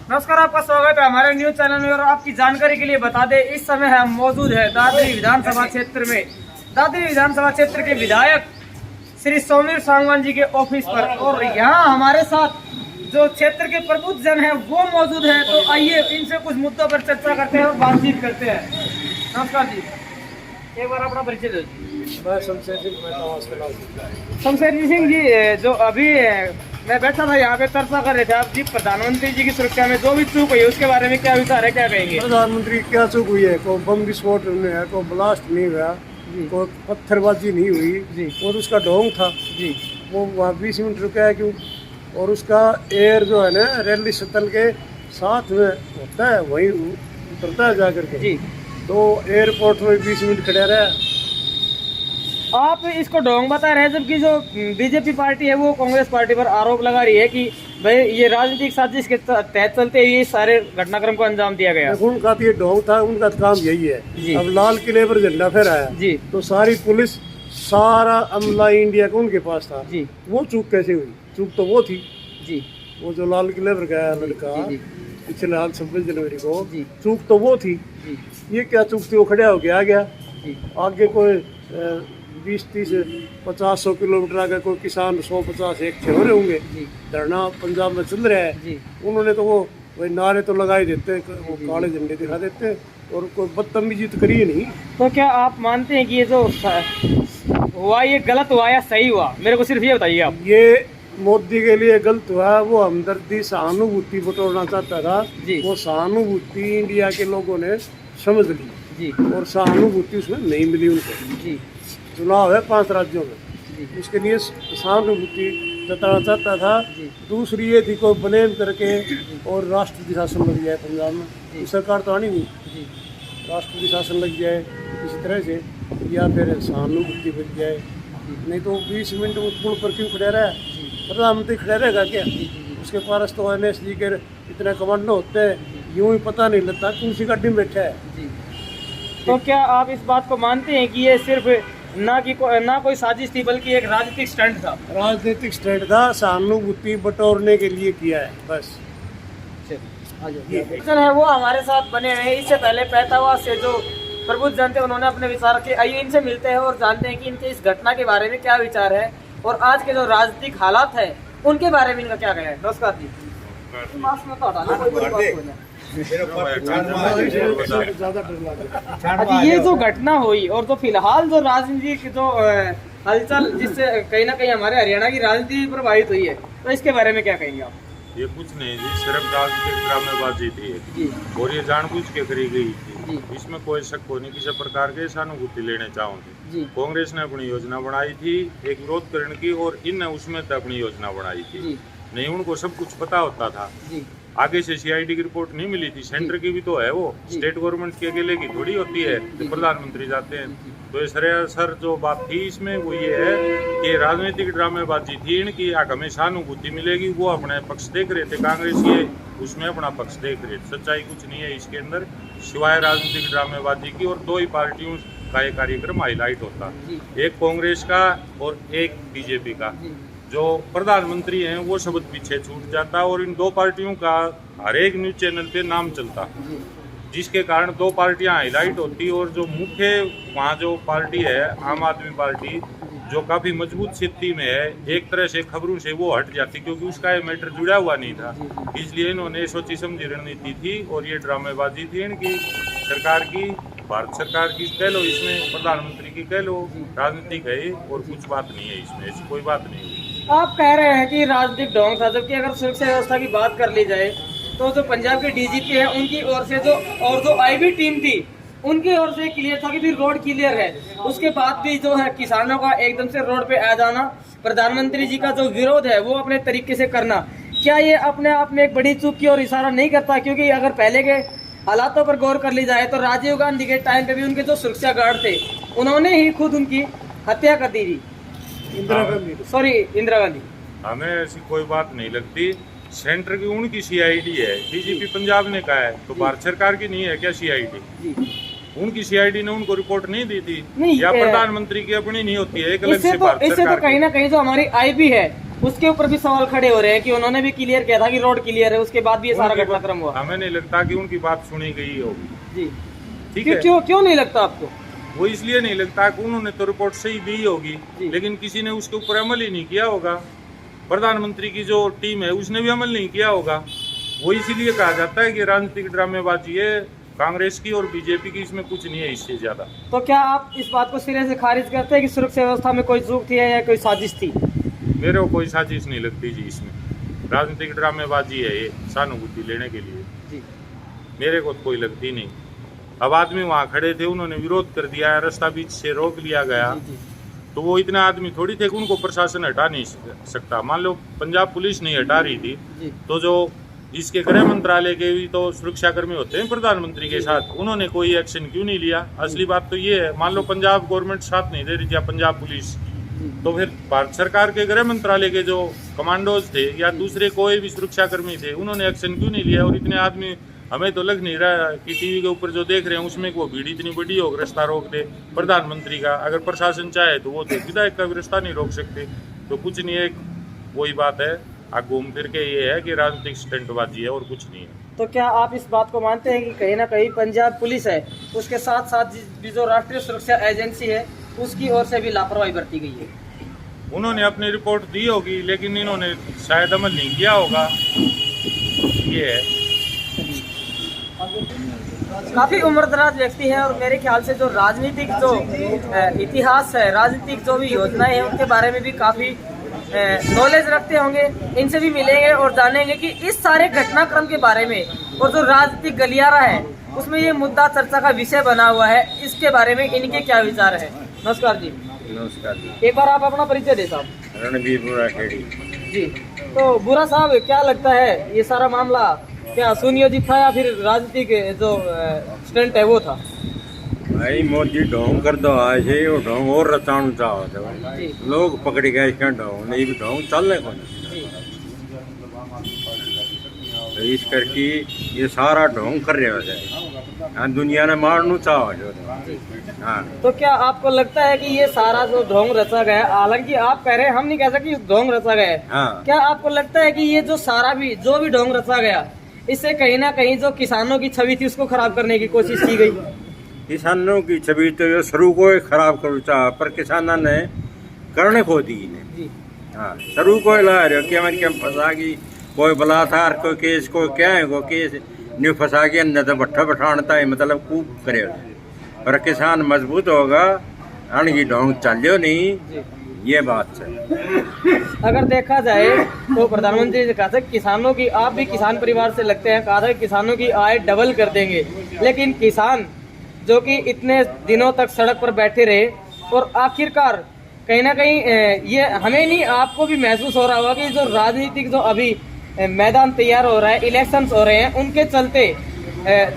नमस्कार, आपका स्वागत है हमारे न्यूज चैनल में। और आपकी जानकारी के लिए बता दें, इस समय हम मौजूद है दादरी विधानसभा क्षेत्र में। दादरी विधानसभा क्षेत्र के विधायक श्री सौमीर सांगवान जी के ऑफिस पर, और यहाँ हमारे साथ जो क्षेत्र के प्रबुद्ध जन है वो मौजूद है। तो आइए इनसे कुछ मुद्दों पर चर्चा करते हैं और बातचीत करते हैं। नमस्कार जी, एक बार अपना परिचय दो। मैं शमशेर सिंह जी, जो अभी मैं बैठा था यहाँ पे चर्चा कर रहे थे आप जी, प्रधानमंत्री जी की सुरक्षा में जो भी चूक हुई है उसके बारे में क्या विचार है, क्या कहेंगे? प्रधानमंत्री की क्या चूक हुई है? कोई बम विस्फोट नहीं है, कोई ब्लास्ट नहीं हुआ, कोई पत्थरबाजी नहीं हुई जी। और उसका ढोंग था जी, वो वहाँ 20 मिनट रुका है क्यों? और उसका एयर जो है ना रेलवे शटल के साथ में होता है, वहीं उतरता है जाकर के जी। तो एयरपोर्ट में 20 मिनट खड़े रहे। आप इसको ढोंग बता रहे हैं, जबकि जो बीजेपी पार्टी है वो कांग्रेस पार्टी पर आरोप लगा रही है कि भाई ये राजनीतिक साजिश के तहत चलते हुए सारे घटनाक्रम को अंजाम दिया गया। उनका तो ये ढोंग था, उनका काम यही है। अब लाल किले पर झंडा फहराया जी, तो सारी पुलिस सारा अमला इंडिया का उनके पास था जी। वो चूक कैसे हुई? चूक तो वो थी जी, वो जो लाल किले पर गया लड़का पिछले हाल 26 जनवरी को, चूक तो वो थी। ये क्या चूक थी? वो खड़ा हो गया आ गया। आगे कोई 20-30-50-100 किलोमीटर आगे कोई किसान 150 एक थे हो रहे होंगे, धरना पंजाब में चल रहा है। उन्होंने तो वो वही नारे तो लगा ही देते, वो काले झंडे दिखा देते और कोई बदतमीजी तो करी नहीं। तो क्या आप मानते हैं कि ये जो हुआ ये गलत हुआ या सही हुआ? मेरे को सिर्फ ये बताइए आप। ये मोदी के लिए गलत हुआ, वो हमदर्दी सहानुभूति बटोरना चाहता था जी। वो सहानुभूति इंडिया के लोगों ने समझ ली जी, और सहानुभूति उसमें नहीं मिली उनको जी। चुनाव है 5 राज्यों में, उसके लिए सहानुभूति जताना चाहता था। दूसरी ये थी कोई ब्लेम करके और राष्ट्रपति शासन लग जाए पंजाब में, सरकार तो आनी नहीं, राष्ट्रपति शासन लग जाए इसी तरह से, या फिर सहानुभूति बच जाए। नहीं तो 20 मिनट उस पुल पर क्यों खड़े रहा? प्रधानमंत्री खड़े रहेगा क्या? उसके पास तो NSG के इतने कमांडो होते हैं, यूं ही पता नहीं लगता कि उसी गड्डी में बैठा है। तो क्या आप इस बात को मानते हैं कि ये सिर्फ ना कोई साजिश थी बल्कि एक राजनीतिक स्टंट था? राजनीतिक स्टंट था, सहानुभूति बटोरने के लिए किया है बस। है वो हमारे साथ बने हुए हैं। इससे पहले पैतावा से जो प्रबुद्ध जन थे उन्होंने अपने विचार रखे। आइए इनसे मिलते हैं और जानते हैं कि इनके इस घटना के बारे में क्या विचार है और आज के जो राजनीतिक हालात है उनके बारे में इनका क्या कहना है। नमस्कार जी। अच्छा, ये जो घटना हुई और जो फिलहाल जो राजनीति की जो हलचल जिससे कहीं ना कहीं हमारे हरियाणा की राजनीति प्रभावित हुई है, तो इसके बारे में क्या कहेंगे आप? ये कुछ नहीं जी, सिर्फ राजनीतिक ड्रामेबाजी थी और ये जानबूझ के करी गई थी। इसमें कोई शक हो नहीं, किसी प्रकार के सहानुभूति लेने चाहूँगी। कांग्रेस ने अपनी योजना बनाई थी एक विरोध करने की, और इनने उसमें अपनी योजना बनाई थी। नहीं, उनको सब कुछ पता होता था। आगे से CID की रिपोर्ट नहीं मिली थी, सेंटर की भी तो है, वो स्टेट गवर्नमेंट के अकेले की थोड़ी होती है कि प्रधानमंत्री जाते हैं। तो ये सर जो बात थी इसमें वो ये है कि राजनीतिक ड्रामेबाजी थी इनकी, हमें सहानुभूति मिलेगी, वो अपने पक्ष देख रहे थे। कांग्रेस ये उसमें अपना पक्ष देख रहे थे। सच्चाई कुछ नहीं है इसके अंदर सिवाय राजनीतिक ड्रामेबाजी की, और 2 ही पार्टियों का ये कार्यक्रम हाईलाइट होता, एक कांग्रेस का और एक बीजेपी का। जो प्रधानमंत्री हैं वो शब्द पीछे छूट जाता और इन 2 पार्टियों का हर एक न्यूज चैनल पे नाम चलता, जिसके कारण 2 पार्टियां हाईलाइट होती। और जो मुख्य वहाँ जो पार्टी है आम आदमी पार्टी, जो काफ़ी मजबूत स्थिति में है, एक तरह से खबरों से वो हट जाती, क्योंकि उसका ये मैटर जुड़ा हुआ नहीं था। इसलिए इन्होंने सोची समझी रणनीति थी और ये ड्रामेबाजी थी इनकी सरकार की, भारत सरकार की कह लो, इसमें प्रधानमंत्री की कह लो, राजनीतिक है और कुछ बात नहीं है इसमें, ऐसी कोई बात नहीं हुई। आप कह रहे हैं कि राजनीतिक ढोंग था, जबकि अगर सुरक्षा व्यवस्था की बात कर ली जाए तो जो पंजाब के DGP है उनकी ओर से जो IB टीम थी उनकी ओर से क्लियर था कि भी रोड क्लियर है। उसके बाद भी जो है किसानों का एकदम से रोड पे आ जाना, प्रधानमंत्री जी का जो विरोध है वो अपने तरीके से करना, क्या ये अपने आप में एक बड़ी चूक की ओर इशारा नहीं करता? क्योंकि अगर पहले के हालातों पर गौर कर ली जाए तो राजीव गांधी के टाइम पे भी उनके जो सुरक्षा गार्ड थे उन्होंने ही खुद उनकी हत्या कर दी थी। इंदिरा गांधी। हमें ऐसी कोई बात नहीं लगती। सेंटर की उनकी CID है, DGP पंजाब ने कहा है, तो भारत सरकार की नहीं है क्या CID? उनकी CID ने उनको रिपोर्ट नहीं दी थी, या प्रधानमंत्री की अपनी नहीं होती है एक अलग से? इससे तो कहीं ना कहीं जो हमारी IB है उसके ऊपर भी सवाल खड़े हो रहे हैं कि उन्होंने भी क्लियर किया था कि रोड क्लियर है, उसके बाद भी ये सारा घटनाक्रम हुआ। हमें नहीं लगता कि उनकी बात सुनी गई होगी। जी, ठीक है, क्यों नहीं लगता आपको? वो इसलिए नहीं लगता कि उन्होंने तो रिपोर्ट सही दी होगी, जी। लेकिन किसी ने उसके ऊपर अमल ही नहीं किया होगा। प्रधानमंत्री की जो टीम है उसने भी अमल नहीं किया होगा। वो इसीलिए कहा जाता है कि राजनीतिक ड्रामेबाजी है कांग्रेस की और बीजेपी की, इसमें कुछ नहीं है इससे ज्यादा। तो क्या आप इस बात को सिरे से खारिज करते हैं कि सुरक्षा व्यवस्था में कोई चूक थी या कोई साजिश थी? मेरे को कोई साजिश नहीं लगती जी, इसमें राजनीतिक ड्रामेबाजी है ये सहानुभूति लेने के लिए जी। मेरे को तो कोई लगती नहीं। अब आदमी वहाँ खड़े थे, उन्होंने विरोध कर दिया, रास्ता बीच से रोक लिया गया, जी, तो वो इतने आदमी थोड़ी थे कि उनको प्रशासन हटा नहीं सकता। मान लो पंजाब पुलिस नहीं हटा रही थी, जी। तो जो इसके गृह मंत्रालय के भी तो सुरक्षाकर्मी होते हैं प्रधानमंत्री के साथ, उन्होंने कोई एक्शन क्यों नहीं लिया? असली बात तो ये है, मान लो पंजाब गवर्नमेंट साथ नहीं दे रही थी या पंजाब पुलिस, तो फिर भारत सरकार के गृह मंत्रालय के जो कमांडोज थे या दूसरे कोई भी सुरक्षाकर्मी थे, उन्होंने एक्शन क्यों नहीं लिया? और इतने आदमी, हमें तो लग नहीं रहा कि टीवी के ऊपर जो देख रहे हैं उसमें वो भीड़ इतनी बड़ी हो रास्ता रोक दे प्रधानमंत्री का। अगर प्रशासन चाहे तो वो तो विधायक का भी रास्ता नहीं रोक सकते। तो कुछ नहीं है, वही बात है, आप घूम फिर के ये है कि राजनीतिक स्टंटबाजी है और कुछ नहीं है। तो क्या आप इस बात को मानते हैं कि कहीं ना कहीं पंजाब पुलिस है, उसके साथ साथ जो राष्ट्रीय सुरक्षा एजेंसी है उसकी ओर से भी लापरवाही बरती गई है? उन्होंने अपनी रिपोर्ट दी होगी, लेकिन इन्होंने शायद अमल नहीं किया होगा, ये है। काफी उम्रदराज व्यक्ति है और मेरे ख्याल से जो राजनीतिक जो इतिहास है, राजनीतिक जो भी योजनाएं हैं उनके बारे में भी काफी नॉलेज रखते होंगे। इनसे भी मिलेंगे और जानेंगे कि इस सारे घटनाक्रम के बारे में और जो राजनीतिक गलियारा है उसमें ये मुद्दा चर्चा का विषय बना हुआ है, इसके बारे में इनके क्या विचार है। नमस्कार जी। नमस्कार जी। एक बार आप अपना परिचय दे साहब। रणबीर बुरा खेड़ी जी। तो बुरा साहब, क्या लगता है ये सारा मामला क्या सुनियोजित था या फिर राजनीतिक जो स्टंट है वो था? भाई मोदी ढोंग कर दो आज है, वो ढोंग और रचाणु चाहते जी। लोग पकड़ गए इसका ढोंग नहीं, भी ढोंग चलने को जी। तो इस करके ये सारा ढोंग कर रहे होते हैं, दुनिया ने मारनू चाहो। हाँ, तो क्या आपको लगता है कि ये सारा जो ढोंग रचा गया, हालांकि आप कह रहे हैं, हम नहीं कह सकते ढोंग रचा गया है, हाँ। क्या आपको लगता है कि ये जो सारा भी जो भी ढोंग रचा गया, इससे कहीं ना कहीं जो किसानों की छवि थी उसको खराब करने की कोशिश की गई? किसानों की छवि तो ये शुरू को ही खराब करू चाह, पर किसानों ने करने को दी ने। जी। हाँ, शुरू को ला रहे हो कि हमारे क्या फंसा गई, कोई बलात्कार कोई केस को क्या है, कोई केस नहीं फंसा के न तो भट्ठा बैठाता है, मतलब खूब करे। पर किसान मजबूत होगा, अणगी ढोंग चलियो नहीं। जी। ये बात है। अगर देखा जाए तो प्रधानमंत्री ने कहा था किसानों की, आप भी किसान परिवार से लगते हैं, कहा था किसानों की आय डबल कर देंगे, लेकिन किसान जो कि इतने दिनों तक सड़क पर बैठे रहे और आखिरकार कहीं ना कहीं ये हमें नहीं आपको भी महसूस हो रहा होगा कि जो राजनीतिक जो अभी मैदान तैयार हो रहा है, इलेक्शंस हो रहे हैं, उनके चलते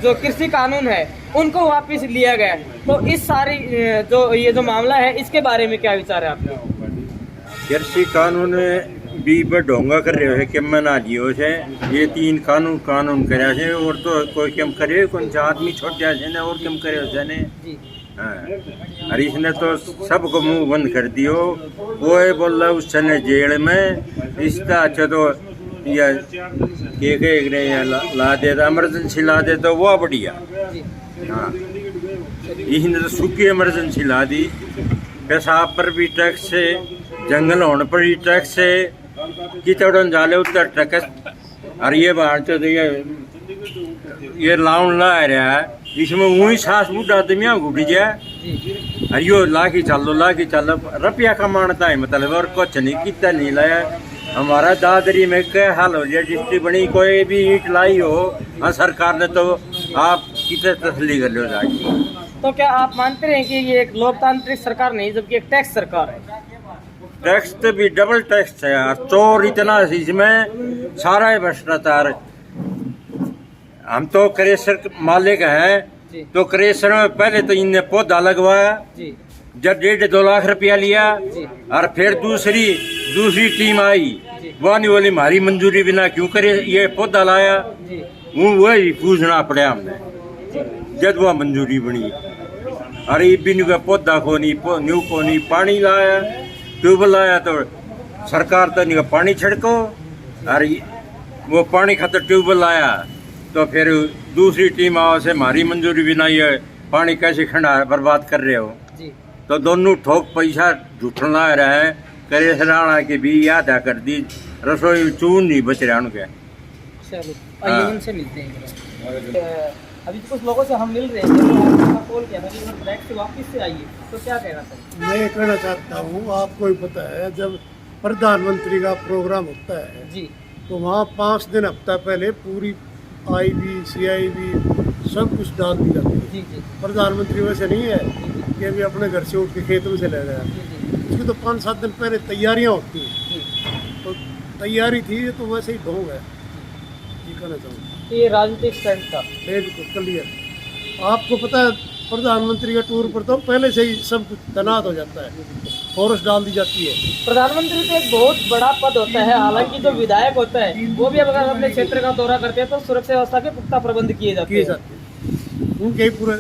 जो कृषि कानून है उनको वापस लिया गया। तो इस सारी जो ये जो मामला है इसके बारे में क्या विचार है आपका? कृषि कानून भी ढोंगा कर रहे हो कि मना लियो से, ये 3 कानून करे से, और तो कोई कम करे, कौन सा आदमी छोड़ जाए ने और कम करे हो ने। हाँ, और इसने तो सबको मुंह बंद कर दियो। वो बोल रहा उस समय जेल में, इसका अच्छा तो या के ला दे, इमरजेंसी ला दे तो वो बढ़िया। हाँ, इसने तो सूखी इमरजेंसी ला दी, पेशाब पर भी टैक्स है, जंगल होने पर भी टैक्स है, किचड़न जाले उत्तर टैक्स। और ये बात तो ये लाउन ला रहा है, इसमें वही सांस बूढ़ा आदमी घुट जाए, और यो ला के चलो रुपया कमाता है, मतलब और कुछ नहीं कितना नहीं लाया। हमारा दादरी में क्या हाल हो जाए, डिस्ट्रिक्ट बनी कोई भी ईट लाई हो, हाँ सरकार ने, तो आप कितने तसली कर लो जाके। तो क्या आप मानते हैं कि ये एक लोकतांत्रिक सरकार नहीं जबकि एक टैक्स सरकार है? टैक्स तो भी डबल टैक्स है यार, चोर इतना इसमें, सारा है भ्रष्टाचार। हम तो क्रेशर मालिक हैं, तो क्रेशर में पहले तो इनने पौधा लगवाया, जब 1.5-2 लाख रुपया लिया, और फिर दूसरी टीम आई, वानी वाली हमारी मंजूरी बिना क्यों करे ये पौधा लाया, वही पूछना पड़ा हमने जब वह मंजूरी बनी। अरे बिन का पौधा को नहीं, न्यू को नहीं, पानी लाया, ट्यूब लाया तो सरकार तो नहीं पानी छिड़को, और वो पानी खातर ट्यूबवेल आया तो फिर दूसरी टीम आओ से हमारी मंजूरी भी नहीं है, पानी कैसे खंडा बर्बाद कर रहे हो। जी तो दोनों ठोक पैसा झूठना रहा है, करे सराणा के भी याद आ कर दी, रसोई में चून नहीं बच रहा उनके। चलो हाँ। आइए उनसे मिलते हैं। अभी तो कुछ लोगों से हम मिल रहे हैं, तो आपका कॉल किया था कि अगर ब्रेक से वापस से आइए, तो क्या कहना चाहिए? मैं कहना चाहता हूँ, आपको ही पता है जब प्रधानमंत्री का प्रोग्राम होता है जी तो वहाँ 5 दिन हफ्ता पहले पूरी IB CIB सब कुछ डाल दी जाती है। जी जी प्रधानमंत्री वैसे नहीं है कि अभी अपने घर से उठ के खेत में चले गया, जी उसकी तो 5-7 दिन पहले तैयारियाँ होती हैं। जी। तो तैयारी थी, ये तो वैसे ही ढोंग है, ये कहना चाहूँगा। ये राजनीतिक स्टंट था। बिल्कुल क्लियर। आपको पता है प्रधानमंत्री का टूर पर तो पहले से ही सब कुछ तैनात हो जाता है, फोर्स डाल दी जाती है। प्रधानमंत्री तो एक बहुत बड़ा पद होता है, हालांकि जो विधायक होता है वो भी अगर अपने क्षेत्र का दौरा करते हैं तो सुरक्षा व्यवस्था के पुख्ता प्रबंध किए जाते हैं। उनके ही पूरे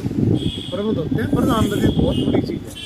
प्रबंध होते हैं। प्रधानमंत्री बहुत बड़ी चीज़ है।